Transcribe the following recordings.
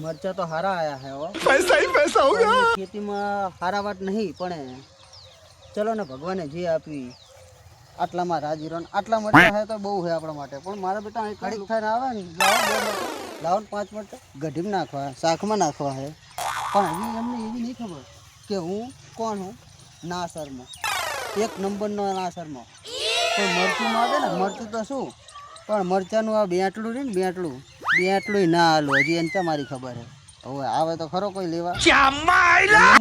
मरचा तो हारा आया है वो पैसा ही पैसा होगा। खेती में हारा वाट नहीं पण चलो ने भगवाने जे आपी આટલામાં રાજીરો આટલા મરચા હે તો બહુ હે આપણા માટે પણ મારા બેટા અહીં કડીક થઈને આવે ને લાવો 5 મરચા ગઢીમાં નાખવા શાકમાં નાખવા હે પણ હજી એમને એવી નહીં ખબર કે હું કોણ હું નાસરમાં એક નંબરનો નાસરમાં કોઈ મરચું માં આવે ને મરચું તો શું પણ મરચાનું આ બેટલું રહે ને બેટલું ના હાલો હજી એને મારી ખબર હે હવે આવે તો ખરો કોઈ લેવા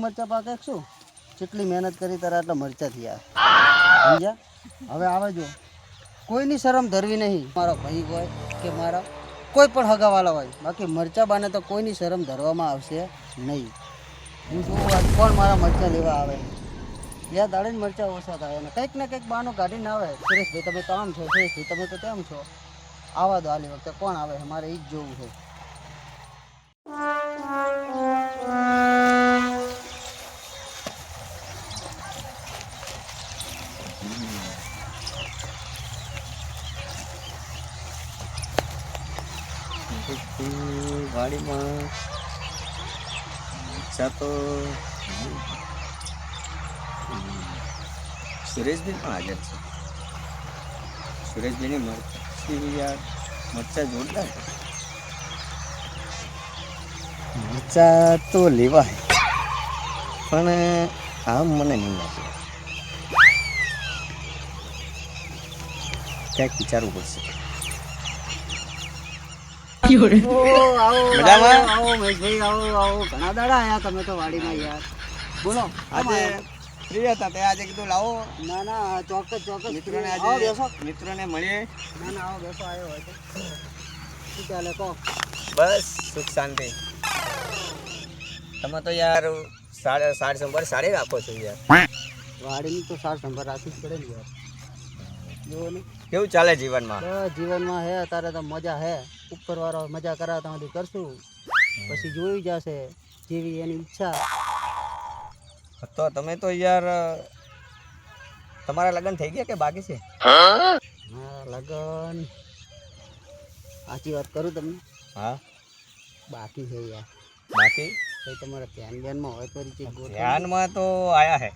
મરચા પાકે શું જેટલી મહેનત કરી તારા આટલા મરચા થયા સમજ્યા હવે આવે જો કોઈની શરમ ધરવી નહીં મારો ભાઈ હોય કે મારા કોઈ પણ હગાવાલા હોય બાકી મરચા બાને તો કોઈની શરમ ધરવામાં આવશે નહીં હું શું કોણ મારા મરચા લેવા આવે યા દાડે જ મરચા ઓછા થાય અને કંઈક ને કંઈક બાનો કાઢીને આવે સુરેશભાઈ તમે તો આમ છો સુરેશભાઈ તમે તો તેમ છો આવા દો આલી વખતે કોણ આવે મારે એ જ જોવું છે વાડીમાં મરચા તો સુરેશભાઈ પણ હાજર છે સુરેશભાઈની મરચી યાર મરચા જોરદાર મરચા તો લેવાય પણ આમ મને નહીં લાગે ક્યાંક વિચારવું પડશે આવો મહેશભાઈ આવો ઘણા દાડા આયા તમે તો વાડીમાં યાર બોલો આજે ફ્રી હતા તે આજે કીધું લાવો ના ના ચોક્કસ મિત્રોને આવો આજે બેસો મિત્રોને મળીએ ના આવો બેસો આવ્યો હોય તો શું ચાલે કહો બસ સુખ શાંતિ તમે તો યાર સાર સંભાળ સારી રાખો છો યાર વાડીની તો સાર સંભાળ રાખવી જ પડે ને યાર જુઓ ને કેવું ચાલે જીવનમાં જીવનમાં હે અત્યારે તો મજા હે ઉપરવાળો મજા કરાવતા સુધી કરશું પછી જોઈ જશે જેવી એની ઈચ્છા તો તમે તો યાર તમારા લગ્ન થઈ ગયા કે બાકી છે હા લગ્ન સાચી વાત કરું તમને હા બાકી છે યાર બાકી કઈ તમારા ધ્યાનમાં હોય તો રીતે ધ્યાનમાં તો આયા હે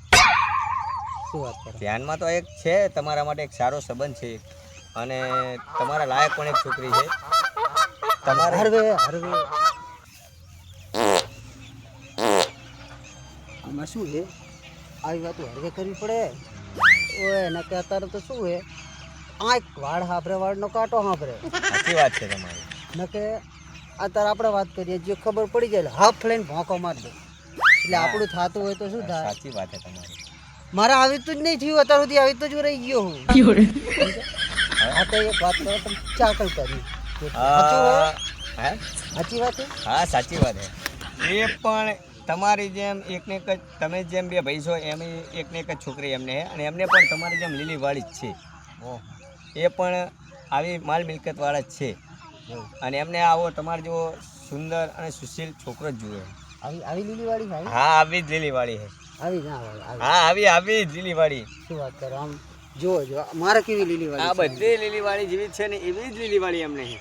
શું વાત કરો ધ્યાનમાં તો એક છે તમારા માટે એક સારો સંબંધ છે અને તમારા લાયક પણ એક છોકરી છે તમારે હરવે આમાં શું છે આવી વાતો હરવે કરવી પડે ઓય ના કે અત્યારે તો શું છે આંખ વાળ હાંભરે વાળનો કાંટો હાંભરે સાચી વાત છે તમારી ન કે અત્યારે આપણે વાત કરીએ જે ખબર પડી જાય હાફ લઈને ભોંકો માર દે એટલે આપણું થતું હોય તો શું થાય સાચી વાત છે તમારી મારા આવી તો જ નહીં થયું અત્યાર સુધી આવી તો જ રહી ગયો હું હા તો એક વાત કરો તમે ચાકલ કરી સાચી વાત છે હા સાચી વાત છે એ પણ તમારી જેમ એકને એક જ તમે જેમ બે ભાઈ છો એમ એકને એક જ છોકરી એમને છે અને એમને પણ તમારી જેમ લીલીવાળી જ છે એ પણ આવી માલ મિલકતવાળા જ છે અને એમને આવો તમારે જેવો સુંદર અને સુશીલ છોકરો જ જુએ આવી લીલીવાળી ભાઈ હા આવી જ લીલીવાળી છે આવી ના હા આવી જ લીલીવાળી શું વાત કરો આમ જો મારે કેવી લીલીવાળી આ બધી લીલીવાળી જેવી છે ને એવી જ લીલીવાળી એમને છે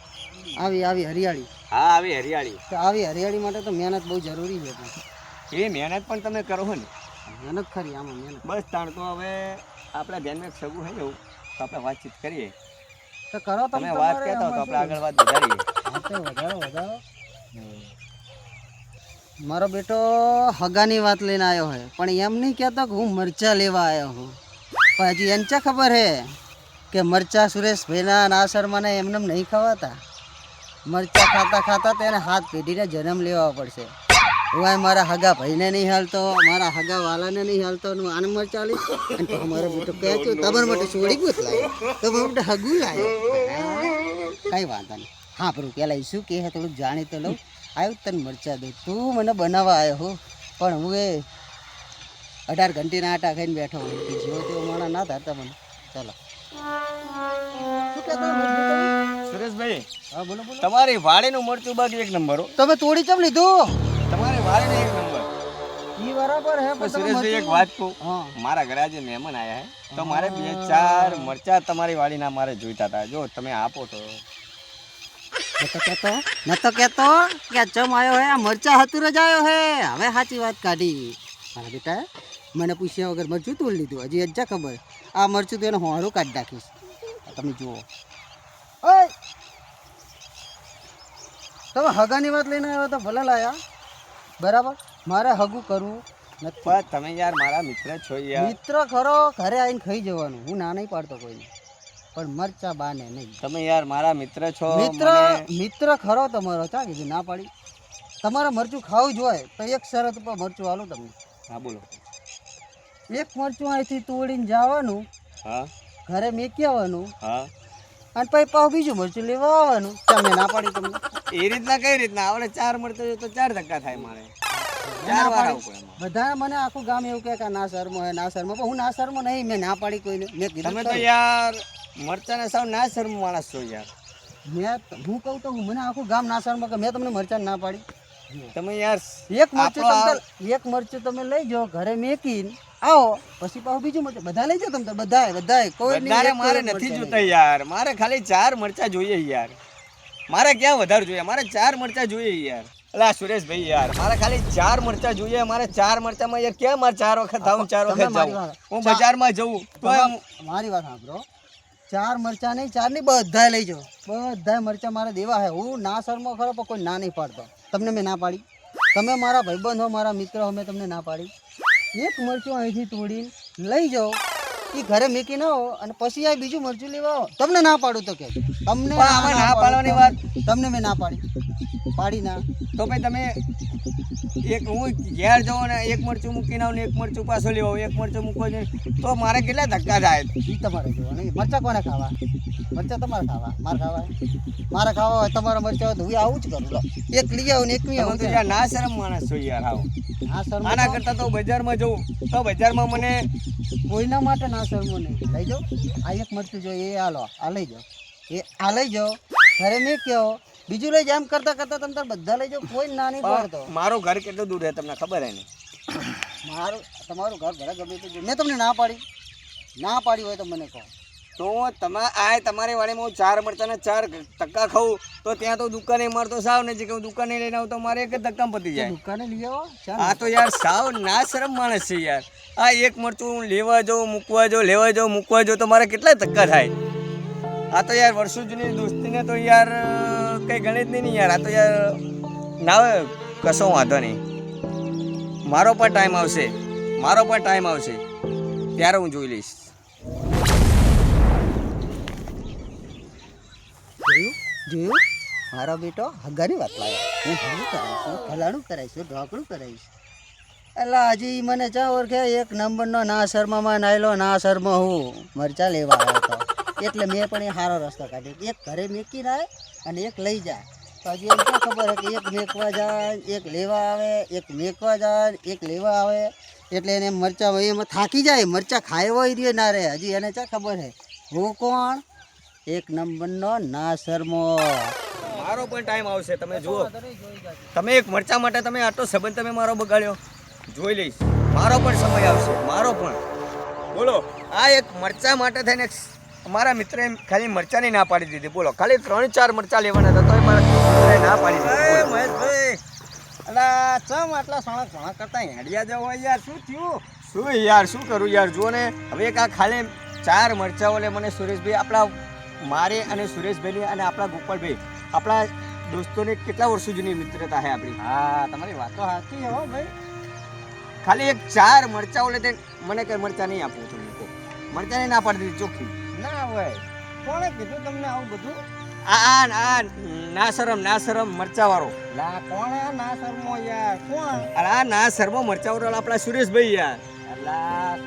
આવી હરિયાળી હા આવી હરિયાળી તો આવી હરિયાળી માટે તો મહેનત બહુ જરૂરી છે એ મહેનત પણ તમે કરો છો ને મહેનત ખરી આમાં મહેનત બસ તાણ તો હવે આપણા ધ્યાનમાં એક સગું છે એવું તો આપણે વાતચીત કરીએ તો કરો તમે વાત કહેતા હો તો આપણે આગળ વાત વધારીએ વધારો મારો બેટો હગાની વાત લઈને આવ્યો હોય પણ એમ નહીં કહેતો કે હું મરચા લેવા આવ્યો હું પણ હજી એને ચા ખબર હે કે મરચા સુરેશભાઈના નાસરમાં એમને નહીં ખવાતા મરચા ખાતા ખાતા તેને હાથ પેઢીને જન્મ લેવા પડશે હું મારા હગા ભાઈને નહીં હાલતો મારા હગા વાલાને નહીં હાલતો આને મરચા લઈશ અને તો મારો બેટો કહે છે તમારા માટે છોડી ગયું લાવ્યો તમારા માટે હગું લાવ્યો કાંઈ વાંધો નહીં હા પણ પેલા શું કહે થોડુંક જાણી તો લઉં આવ્યું તને મરચા દઉં તું મને બનાવવા આવ્યો હો પણ હું એ 18 ઘંટીના આટા ખાઈને બેઠો હોય કે જેવો તેવો માણસ ના ધારતા મને ચાલો શું કહેતા સુરેશભાઈ હા બોલો તમારી વાડીનું મરચું બાકી એક નંબર હો તમે તોડી ચમ લીધું તમારી વાડીનું એક નંબર ઈ બરાબર હે પણ સુરેશભાઈ એક વાત કહું મારા ઘરે આજે મહેમાન આવ્યા હે તો મારે 2-4 મરચા તમારી વાડીના મારે જોઈતા હતા જો તમે આપો તો નતો કેતો કે આ ચમ આવ્યો હે, આ મરચા હતુર જ આવ્યો હે. હવે સાચી વાત કાઢી મારા બેટા. મને પૂછ્યા વગર મરચું તોડી લીધું. હજી અજા ખબર આ મરચું તો એને હોરું કાઢી નાખીશ. તમે જુઓ, ઓય તમે હગાની વાત લઈને આવ્યો તો ભલે લાયા, બરાબર. મારે હગું કરવું નથી. પણ તમે યાર મારા મિત્ર છો યાર. મિત્ર ખરો, ઘરે આવીને ખાઈ જવાનું. હું ના નહીં પાડતો કોઈને, પણ મરચા બાને નહીં. તમે યાર મારા મિત્ર છો. મિત્ર ખરો તમારો. ચા કીધું ના પાડી. તમારે મરચું ખાવું જ હોય તો એક શરત ઉપર મરચું આલું તમને. હા બોલો. એક મરચું અહીંથી તોડીને જવાનું, હા ઘરે મેકી આવવાનું, હા, અને પછી પાછું બીજું મરચું લેવા આવવાનું. તમે ના પાડી તમને. એ રીતના કઈ રીતના આપણે 4 મળતો હોય તો 4 ધક્કા થાય મારે. 4 વાર આવું પડે એમાં. બધા મને આખું ગામ એવું કહે કે ના શર્મો હે, ના શર્મો. પણ હું ના શર્મો નહીં. મેં ના પાડી કોઈને. મેં કીધું તમે તો યાર મરચાને સાવ ના શરમ માણસ છો યાર. હું કહું તો મને આખું ગામ ના શર્મો કે મેં તમને મરચાં ના પાડી. તમે યાર એક મરચું તમે લઈ જાઓ, ઘરે મેકીને આવો, પછી પાછું બીજું મરચું બધા લઈ જાઓ. તમે બધાય કોઈ વધારે મારે નથી જોતા યાર. મારે ખાલી 4 મરચા જોઈએ યાર. મારે ક્યાં વધારે જોઈએ, મારે 4 મરચા જોઈએ યાર. અલા સુરેશભાઈ યાર, મારે ખાલી 4 મરચા જોઈએ. મારે 4 મરચામાં યાર કેમ મારે 4 વખત થાઉં, 4 વખત જાઉં. હું બજારમાં જઉં તો મારી વાત સાંભળો. 4 મરચા નહીં, 4 નહીં, બધા લઈ જાઓ. બધા મરચા મારે દેવા હે. હું ના શર્મો ખરો, પણ કોઈ ના નહીં પાડતો. તમને મેં ના પાડી. તમે મારા ભાઈબંધ હો, મારા મિત્ર હો, મેં તમને ના પાડી. એક મરચું અહીંથી તોડીને લઈ જાઓ, એ ઘરે મૂકી ના હો, અને પછી આ બીજું મરચું લેવા આવો. તમને ના પાડું તો કે તમને ના પાડવાની વાત. તમને મેં ના પાડી ના. તો ભાઈ તમે એક હું ઘેર જાઉં ને એક મરચું મૂકીને આવું ને એક મરચું પાછો લેવા આવું, એક મરચું મૂકવો જોઈએ તો મારે કેટલા ધક્કા થાય. એ તમારે જોવાનું. મરચા કોને ખાવા? મરચા તમારે ખાવા, મારે ખાવા. મારે ખાવા હોય તમારા મરચા હોય તો હું આવું જ કરું. લો એક લઈ આવું ને એક નહીં આવું. તો યાર ના શરમ માણસ છો યાર. આવો ના શરમ. આના કરતાં તો બજારમાં જવું તો બજારમાં મને કોઈના માટે ના શરમો નહીં. લઈ જાઓ. આ એક મરચું જોઈએ એ આ લો, આ લઈ જાઓ. આ લઈ જાઓ, ઘરે મેં કહો બીજું લઈ જાઓ. એમ કરતાં તમે તાર બધા લઈ જાઓ. કોઈ ના નહીં પાડતો. મારું ઘર કેટલું દૂર છે તમને ખબર હે ને? તમારું ઘર ભલે ગમે તે. મેં તમને ના પાડી હોય તો મને કહો. તો તમે તમારી વાડીમાં હું 4 મરચાના 4 ધક્કા ખાઉં તો ત્યાં તો દુકાને મારતો સાવ નથી કે હું દુકાને લઈને આવું તો મારે એક જ ધક્કામાં પતી જાય. દુકાને લઈ આવો. આ તો યાર સાવ ના શરમ માણસ છે યાર. આ એક મરચું લેવા જાઉં, મૂકવા જાઉં, લેવા જાઉં, મૂકવા જાઉં તો મારે કેટલા ધક્કા થાય. આ તો યાર વર્ષો જૂની દોસ્તીને તો યાર કંઈ ગણિત નહીં યાર. આ તો યાર ના કશો વાંધો નહીં. મારો પણ ટાઈમ આવશે ત્યારે હું જોઈ લઈશ. જોયું મારો બેટો હગાની વાત લાવ્યો. હું હગું કરાવીશું, ફલાણું કરાવીશું, ઢોકળું કરાવીશ. એટલે હજી મને ચા ઓળખે એક નંબરનો ના શર્મામાં નાયલો ના શર્મા હું મરચા લેવા આવ્યો હતો. એટલે મેં પણ એ સારો રસ્તો કાઢ્યો. એક ઘરે મેકી જાય અને એક લઈ જાય. તો હજી એમ શું ખબર છે કે એક મેકવા જાય, એક લેવા આવે, એક મેકવા જાય, એક લેવા આવે. એટલે એને મરચા એમાં થાકી જાય. મરચા ખાય હોય રહ્યો ના રહે. હજી એને ચા ખબર છે હું કોણ? એક નંબરનો ના શર્મો. મારો પણ ટાઈમ આવશે. તમે જુઓ, તમે એક મરચા માટે તમે આટલો સંબંધ તમે મારો બગાડ્યો. જોઈ લઈશ. મારો પણ સમય આવશે. મારો પણ. બોલો, આ એક મરચા માટે થઈને મારા મિત્રએ ખાલી મરચાની ના પાડી દીધી. બોલો, ખાલી 3-4 મરચા લેવાના હતા તો મારા મિત્રએ ના પાડી દીધી. મહેશભાઈ, અલા ચમ આટલા સોણા કરતા હેડિયા જવો યાર? શું થયું? શું કરું યાર? જુઓ ને હવે એક આ ખાલી 4 મરચાઓ લે મને સુરેશભાઈ. આપણા મારે અને સુરેશભાઈની અને આપણા ગોપાલભાઈ, આપણા દોસ્તોને કેટલા વર્ષો જૂની મિત્રતા છે આપણી. હા, તમારી વાતો સાચી હો ભાઈ. ખાલી એક 4 મરચાઓ લે તે મને કઈ મરચા નહીં આપવું. તમને કહો મરચાને ના પાડી દીધી ચોખ્ખી. ના હોય. કોણે કીધું તમને આવું બધું? આ ના શરમ મરચા વાળો. લા કોણે ના શરમો યાર? કોણ? આ ના શરમો મરચા વાળો આપણા સુરેશભાઈ યાર. અલા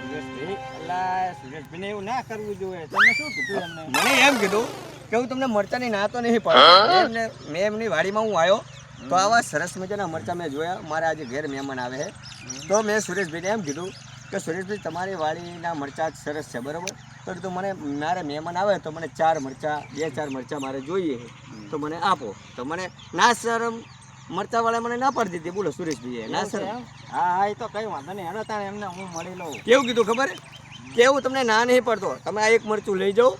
સુરેશભાઈને એવું ના કરવું જોઈએ. તમને શું કીધું એમને? મને એમ કીધું કે હું તમને મરચાની ના તો નહીં પાડું. મેં એમની વાડીમાં હું આવ્યો તો આવા સરસ મજાના મરચા મેં જોયા. મારા આજે ઘેર મહેમાન આવે છે તો મેં સુરેશભાઈને એમ કીધું કે સુરેશભાઈ તમારી વાડીના મરચાં સરસ છે, બરાબર? તો કીધું મારે મહેમાન આવે તો મને 4 મરચાં મારે જોઈએ તો મને આપો. તો મને ના શરમ મરચાવાળા મને ના પાડી દીધી. બોલો સુરેશભાઈએ ના શરમ. હા, એ તો કઈ વાંધો નહીં. હેડો તારે એમને હું મળી લઉં. કેવું કીધું ખબર? કેવું તમને ના નહીં પડતો. તમે આ એક મરચું લઈ જાઓ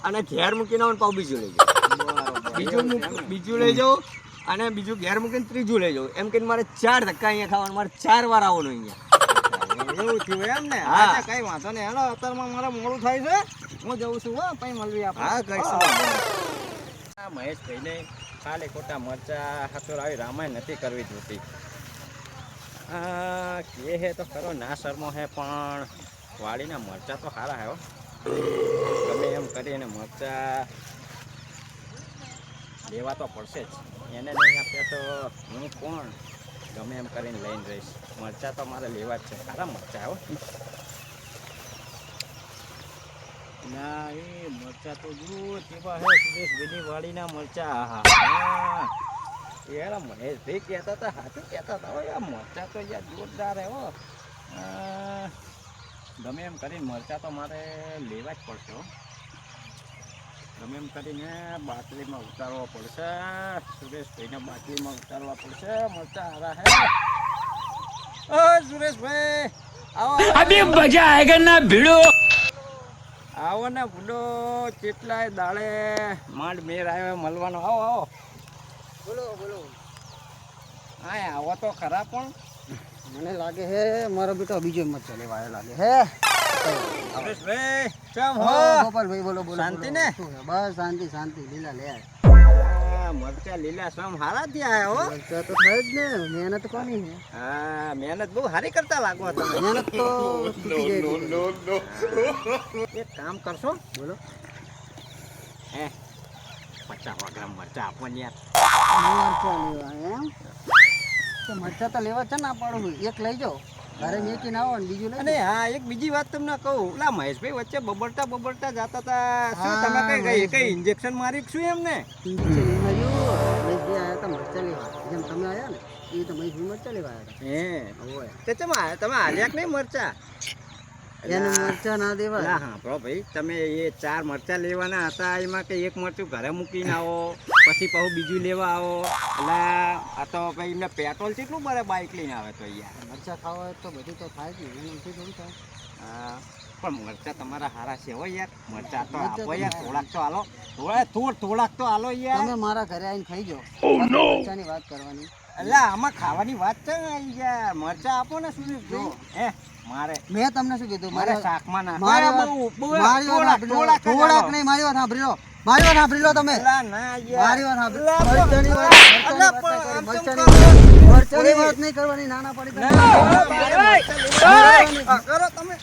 અને ઘેર મૂકીને આવો ને પાવ બીજું લઈ જાઓ. બીજું લઈ જાઉં અને બીજું ઘેર મૂકીને ત્રીજું લઈ જાઉં એમ કહીને મારે 4 ધક્કા અહીંયા ખાવાનું મારે 4 વાર આવવાનું અહીંયા એવું થયું એમ ને હા. હા કઈ વાંધો નહીં હેલો અત્યારમાં મારે મોડું થાય છે હું જઉં છું હો પછી મળવી આપણે હા કરશું આ મહેશભાઈને ખાલી ખોટા મરચા હાથોર આવી રામાયણ નથી કરવી જોતી કે હે તો ખરો ના શરમો હે પણ વાડીના મરચા તો સારા હે હો ગમે એમ કરીને મરચા લેવા તો પડશે જ એને નહીં આપ્યા તો હું કોણ ગમે એમ કરીને લઈને રહીશ મરચા તો મારે લેવા જ છે સારા મરચા હો ના એ મરચા તો જુઓ કેવા હે સુરેશભાઈની વાડીના મરચા હા યાર મહેશભાઈ કહેતા હતા હાથું કહેતા હતા યાર મરચા તો યાર જોરદાર હે હો ગમે એમ કરીને મરચા તો મારે લેવા જ પડશે હો ગમે એમ કરીને બાટલીમાં ઉતારવા પડશે સુરેશભાઈને બાટલીમાં ઉતારવા પડશે મરચા હારા હે ઓ સુરેશભાઈ આવો अभी मजा आएगा ना भिड़ो। આવો ને ભૂલો કેટલાય દાડે માંડ મેર આવ્યો મળવાનો આવો આવો બોલો હા આવો તો ખરા પણ મને લાગે હે મારો બેટો બીજો મરચા લેવા આવ્યો લાગે હે સુરેશભાઈ કેમ હો હા, ગોપાલભાઈ બોલો શાંતિ ને? શું છે? બસ શાંતિ લીલા લે મરચા લીલા સમ હારા થયા હો મરચા તો થાય જ ને મહેનત કોની છે હા મહેનત બહુ સારી કરતા લાગો તમે મહેનત તો તૂટી જાય એક કામ કરશો બોલો હે 50 ગ્રામ મરચા આપો ને યાર મરચા લેવા એમ તો મરચા તો લેવા છે ને આ પાડું એક લઈ જાઓ ઘરે મેકીને આવો ને બીજું લઈ અને હા એક બીજી વાત તમને કહું ઓલા મહેશભાઈ વચ્ચે બબડતા જતા હતા શું હા, તમે કઈ મહેશભાઈ. ઇન્જેક્શન મારી કે શું એમને ઇન્જેક્શન એમાં મહેશભાઈ આવ્યા હતા મરચા લેવા જેમ તમે આવ્યા ને એ તો મહેશભાઈ મરચા લેવા આવ્યા હે હતા હોય તે તમે હાલ્યા કે નહીં મરચા એને મરચા ના દેવાય ના હા બરો ભાઈ તમે એ 4 મરચા લેવાના હતા એમાં કે એક મરચું ઘરે મૂકીને આવો પછી પાછું બીજું લેવા આવો એટલે આ તો ભાઈ એમને પેટ્રોલ કેટલું ભરે બાઇક લઈને આવે તો યાર મરચા ખાવા હોય તો બધું તો થાય જ ને એનું શું થોડું થાય હા, પણ મરચા તમારા હારા છે હો યાર મરચા તો મરચાં આપો તો યાર સારા. થોડાક તો હાલો થોડાક તો હાલો યાર તમે મારા ઘરે આવીને ખાઈ જાઓ મરચાની વાત કરવાની એટલે આમાં ખાવાની વાત છે ને યાર મરચા આપો ને સુરેશભાઈ હે મારે મેં તમને શું કીધું મારે મારે શાકમાં ના મારી વાત મારી વાત સાંભળી લો. થોડાક નહીં મારી વાત સાંભળી લો મારી વાત સાંભળી લો તમે ના યાર મારી વાત સાંભળી અલા, મરચાની વાત અલા, મરચાની પણ વાત આમ નહીં કરવાની. કેમ મરચાની વાત નહીં કરવાની નાના પડી તમે. કરો તમે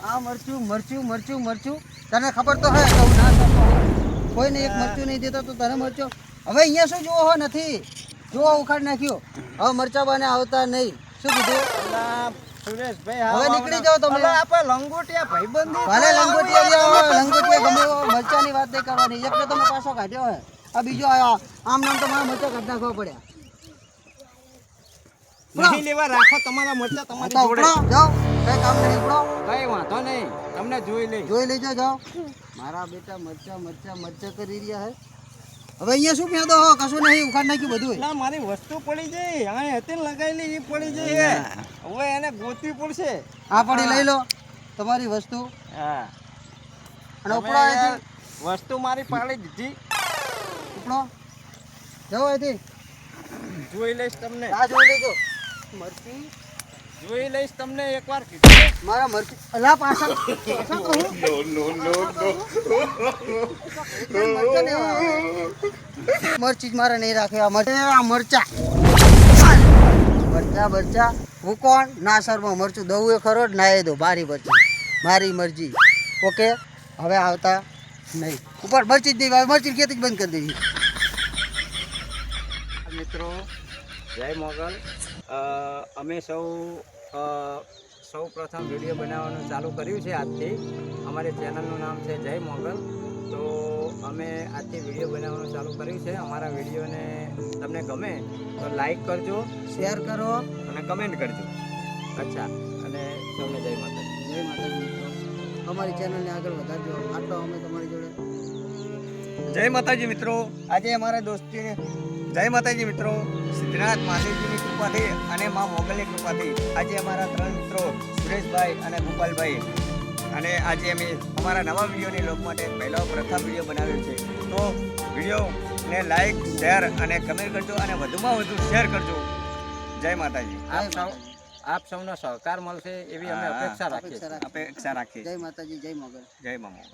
આ મરચું તને ખબર તો હે કે હું ના કરતો હોઉં. કોઈને એક મરચું નહીં દેતો તો તને મરચું હવે અહીંયા શું જોવો હો નથી જોવો ઉખાડ નાખ્યો હવે મરચા બાને આવતા નહીં શું કીધું અલા, સુરેશભાઈ હવે નીકળી જાઓ તમે. અલા, આપણે લંગોટિયા ભાઈબંધી ભલે થાય, લંગોટિયા આવું યાર, લંગોટિયા ગમે એવો મરચાની વાત નહીં કરવાની એટલે તમે પાછો કાઢ્યો હે આ બીજો આયો આમ નામ તો મારા મરચા કાઢ નાખવા પડ્યા નહીં લેવા રાખો તમારા મરચા તમારી તો જોડે ઉપડો જાઓ કઈ કામ નહીં ઉપડો કઈ વાંધો નહીં તમને જોઈ લઈ જોઈ લેજો જાઓ મારા બેટા મરચા કરી રહ્યા હે હવે અહીંયા શું ફેંદો હો કશું નહીં ઉખાડ નાખ્યું બધું ના મારી વસ્તુ પડી જાય અહીં હતી ને લગાવેલી એ પડી જાય હવે એને ગોતવી પડશે આ પડી લઈ લો તમારી વસ્તુ હા અને તમે ઉપડો અહીંથી વસ્તુ મારી પાડી દીધી ઉપડો જાઓ અહીંથી જોઈ લઈશ તમને આ જોઈ લેજો મરચી જોઈ લઈશ તમને એકવાર કીધું મારા મરચી અલા પાછળ મરચી જ મારે નહીં રાખે આ મરચા હું કોણ ના સરમાં મરચું દઉં એ ખરો જ ના એ દો મારી મરચી મારી મરજી ઓકે હવે આવતા નહીં ઉપર મરચી જ નહીં મરચી ખેતી જ બંધ કરી દેવી મિત્રો જય મોગલ અમે સૌ પ્રથમ વિડીયો બનાવવાનું ચાલુ કર્યું છે આજથી અમારી ચેનલનું નામ છે જય મોગલ તો અમે આજથી વિડીયો બનાવવાનું ચાલુ કર્યું છે અમારા વિડીયોને તમને ગમે તો લાઈક કરજો શેર કરો અને કમેન્ટ કરજો અચ્છા અને સૌને જય માતાજી જય માતાજી મિત્રો અમારી ચેનલને આગળ વધારજો આટલો અમે તમારી જોડે જય માતાજી મિત્રો આજે અમારા દોસ્તી જય માતાજી મિત્રો સિદ્ધનાથ મહાદેવજીની કૃપાથી અને મા મોગલની કૃપાથી આજે અમારા 3 મિત્રો સુરેશભાઈ અને ગોપાલભાઈ અને આજે અમે અમારા નવા વિડીયોની લોક માટે પહેલો પ્રથમ વિડીયો બનાવ્યો છે. તો વિડીયોને લાઈક શેર અને કમેન્ટ કરજો અને વધુમાં વધુ શેર કરજો. જય માતાજી. આપ સૌનો સહકાર મળશે એવી અમે અપેક્ષા રાખીએ છીએ. અપેક્ષા રાખીએ. જય માતાજી, જય મોગલ. જય મા મોગલ.